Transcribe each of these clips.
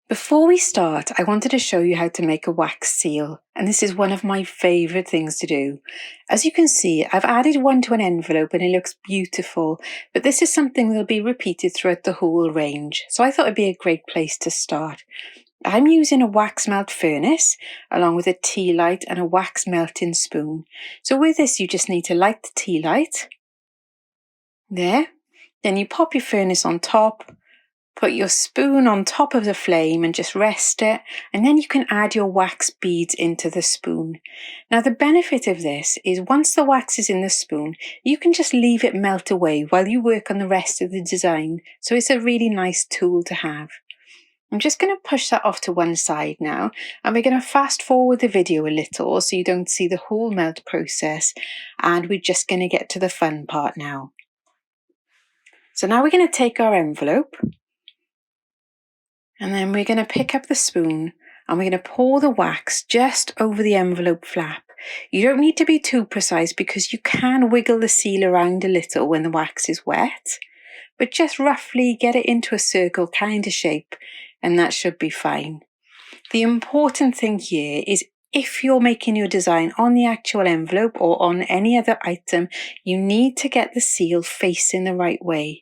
Before we start, I wanted to show you how to make a wax seal, and this is one of my favourite things to do. As you can see, I've added one to an envelope and it looks beautiful, but this is something that'll be repeated throughout the whole range, so I thought it'd be a great place to start. I'm using a wax melt furnace along with a tea light and a wax melting spoon. So with this you just need to light the tea light. There. Then you pop your furnace on top. Put your spoon on top of the flame and just rest it, and then you can add your wax beads into the spoon. Now the benefit of this is once the wax is in the spoon, you can just leave it melt away while you work on the rest of the design, so it's a really nice tool to have. I'm just going to push that off to one side now, and we're going to fast forward the video a little so you don't see the whole melt process, and we're just going to get to the fun part now. So now we're going to take our envelope, and then we're going to pick up the spoon and we're going to pour the wax just over the envelope flap. You don't need to be too precise because you can wiggle the seal around a little when the wax is wet, but just roughly get it into a circle kind of shape and that should be fine. The important thing here is if you're making your design on the actual envelope or on any other item, you need to get the seal facing the right way.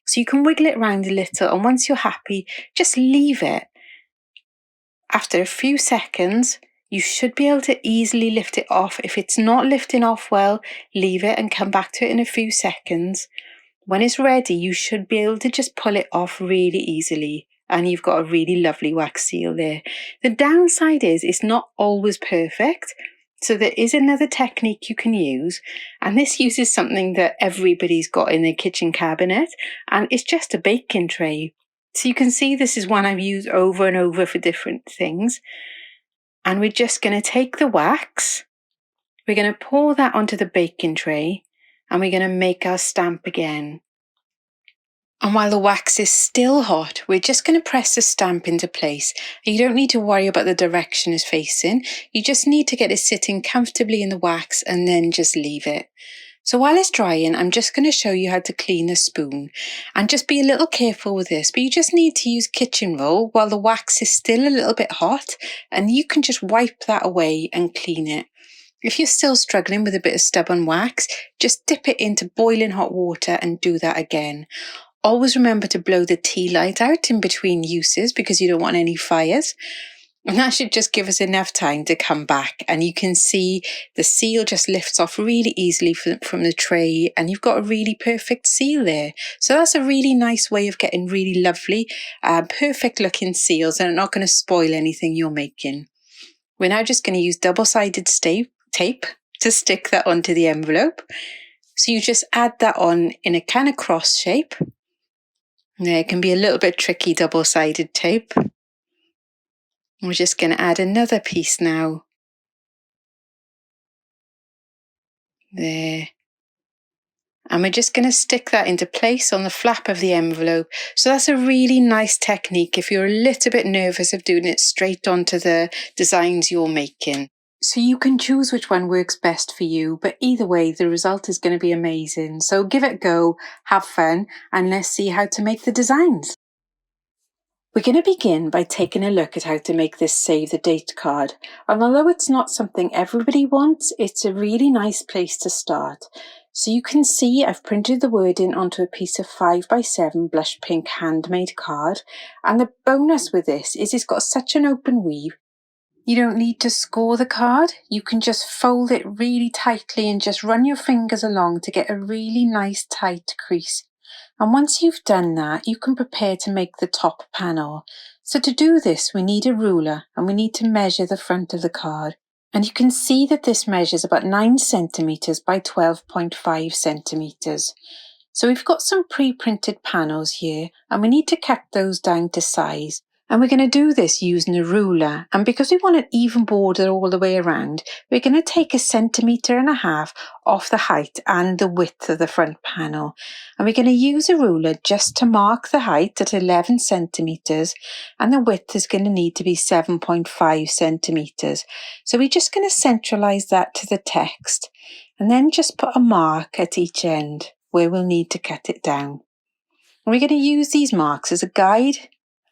So you can wiggle it around a little, and once you're happy, just leave it. After a few seconds, you should be able to easily lift it off. If it's not lifting off well, leave it and come back to it in a few seconds. When it's ready, you should be able to just pull it off really easily, and you've got a really lovely wax seal there. The downside is it's not always perfect. So there is another technique you can use, and this uses something that everybody's got in their kitchen cabinet, and it's just a baking tray. So you can see this is one I've used over and over for different things. And we're just going to take the wax, we're going to pour that onto the baking tray, and we're going to make our stamp again. And while the wax is still hot, we're just going to press the stamp into place. You don't need to worry about the direction it's facing. You just need to get it sitting comfortably in the wax and then just leave it. So while it's drying, I'm just going to show you how to clean the spoon. And just be a little careful with this, but you just need to use kitchen roll while the wax is still a little bit hot, and you can just wipe that away and clean it. If you're still struggling with a bit of stubborn wax, just dip it into boiling hot water and do that again. Always remember to blow the tea light out in between uses because you don't want any fires. And that should just give us enough time to come back. And you can see the seal just lifts off really easily from the tray, and you've got a really perfect seal there. So that's a really nice way of getting really lovely, perfect looking seals, and are not going to spoil anything you're making. We're now just going to use double-sided tape to stick that onto the envelope. So you just add that on in a kind of cross shape. There, it can be a little bit tricky, double-sided tape. We're just going to add another piece now. There. And we're just going to stick that into place on the flap of the envelope. So that's a really nice technique if you're a little bit nervous of doing it straight onto the designs you're making. So you can choose which one works best for you, but either way, the result is going to be amazing. So give it a go, have fun, and let's see how to make the designs. We're going to begin by taking a look at how to make this save the date card. And although it's not something everybody wants, it's a really nice place to start. So you can see I've printed the wording onto a piece of 5x7 blush pink handmade card. And the bonus with this is it's got such an open weave. You don't need to score the card. You can just fold it really tightly and just run your fingers along to get a really nice tight crease. And once you've done that, you can prepare to make the top panel. So to do this, we need a ruler and we need to measure the front of the card. And you can see that this measures about 9 centimetres by 12.5 centimetres. So we've got some pre-printed panels here and we need to cut those down to size. And we're going to do this using a ruler. And because we want an even border all the way around, we're going to take 1.5 centimetres off the height and the width of the front panel. And we're going to use a ruler just to mark the height at 11 centimetres, and the width is going to need to be 7.5 centimetres. So we're just going to centralise that to the text and then just put a mark at each end where we'll need to cut it down. And we're going to use these marks as a guide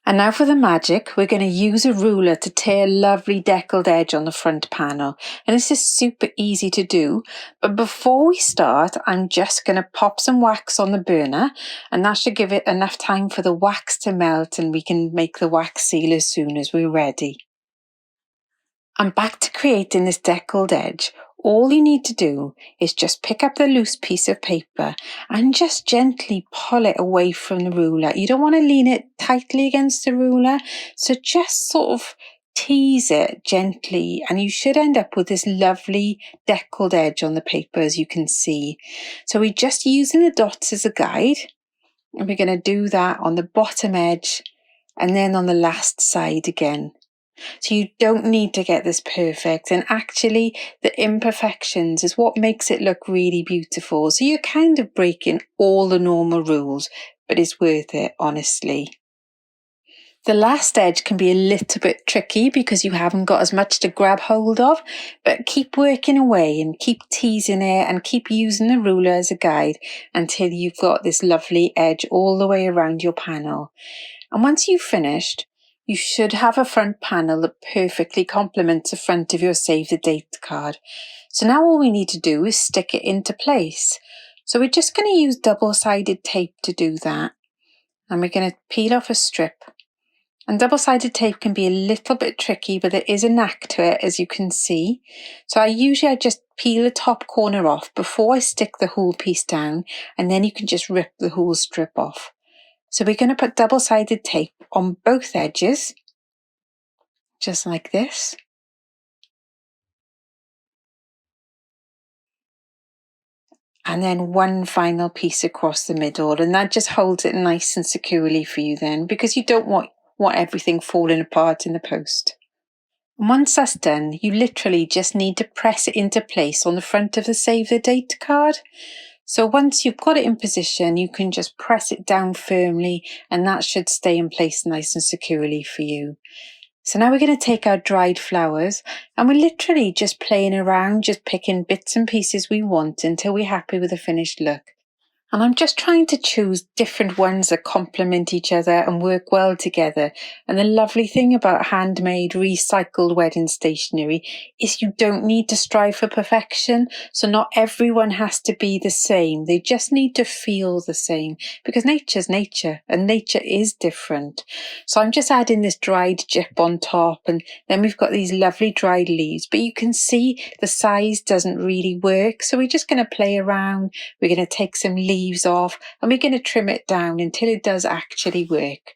And now for the magic, we're going to use a ruler to tear a lovely deckled edge on the front panel. And this is super easy to do. But before we start, I'm just going to pop some wax on the burner, and that should give it enough time for the wax to melt and we can make the wax seal as soon as we're ready. I'm back to creating this deckled edge. All you need to do is just pick up the loose piece of paper and just gently pull it away from the ruler. You don't want to lean it tightly against the ruler, so just sort of tease it gently and you should end up with this lovely deckled edge on the paper, as you can see. So we're just using the dots as a guide, and we're going to do that on the bottom edge and then on the last side again. So you don't need to get this perfect, and actually the imperfections is what makes it look really beautiful. So you're kind of breaking all the normal rules, but it's worth it, honestly. The last edge can be a little bit tricky because you haven't got as much to grab hold of, but keep working away and keep teasing it and keep using the ruler as a guide until you've got this lovely edge all the way around your panel. And once you've finished, you should have a front panel that perfectly complements the front of your save the date card. So now all we need to do is stick it into place. So we're just going to use double-sided tape to do that. And we're going to peel off a strip. And double-sided tape can be a little bit tricky, but there is a knack to it, as you can see. So I just peel the top corner off before I stick the whole piece down, and then you can just rip the whole strip off. So we're going to put double-sided tape on both edges, just like this. And then one final piece across the middle, and that just holds it nice and securely for you then, because you don't want everything falling apart in the post. And once that's done, you literally just need to press it into place on the front of the save the date card. So once you've got it in position, you can just press it down firmly and that should stay in place nice and securely for you. So now we're going to take our dried flowers and we're literally just playing around, just picking bits and pieces we want until we're happy with the finished look. And I'm just trying to choose different ones that complement each other and work well together. And the lovely thing about handmade recycled wedding stationery is you don't need to strive for perfection. So not everyone has to be the same. They just need to feel the same, because nature's nature and nature is different. So I'm just adding this dried gyp on top, and then we've got these lovely dried leaves, but you can see the size doesn't really work. So we're just going to play around. We're going to take some leaves off and we're going to trim it down until it does actually work.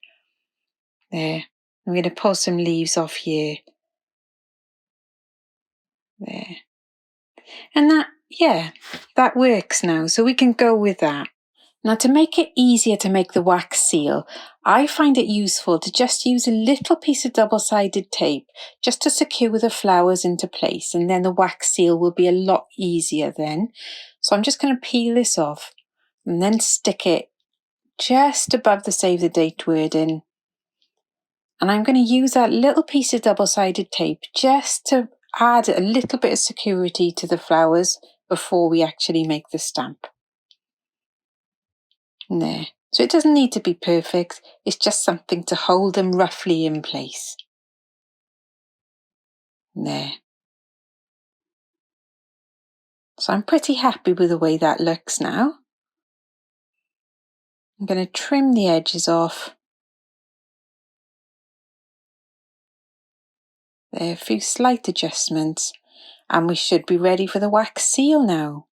There. I'm going to pull some leaves off here. There. And that works now. So we can go with that. Now, to make it easier to make the wax seal, I find it useful to just use a little piece of double-sided tape just to secure the flowers into place, and then the wax seal will be a lot easier then. So I'm just going to peel this off and then stick it just above the save the date wording. And I'm going to use that little piece of double-sided tape just to add a little bit of security to the flowers before we actually make the stamp. There. So it doesn't need to be perfect, it's just something to hold them roughly in place. There. So I'm pretty happy with the way that looks now. I'm going to trim the edges off. There are a few slight adjustments and we should be ready for the wax seal now.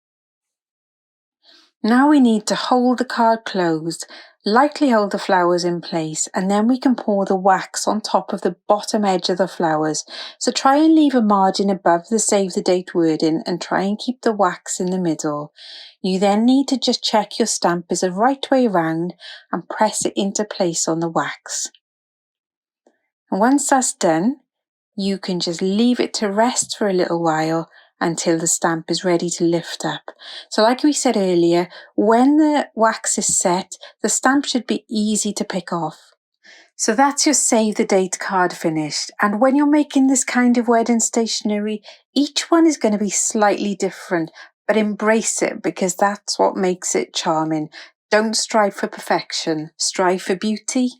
Now we need to hold the card closed, lightly hold the flowers in place, and then we can pour the wax on top of the bottom edge of the flowers. So try and leave a margin above the save the date wording and try and keep the wax in the middle. You then need to just check your stamp is the right way around and press it into place on the wax. And once that's done, you can just leave it to rest for a little while until the stamp is ready to lift up. So like we said earlier, when the wax is set, the stamp should be easy to pick off. So that's your save the date card finished. And when you're making this kind of wedding stationery, each one is going to be slightly different, but embrace it because that's what makes it charming. Don't strive for perfection, strive for beauty.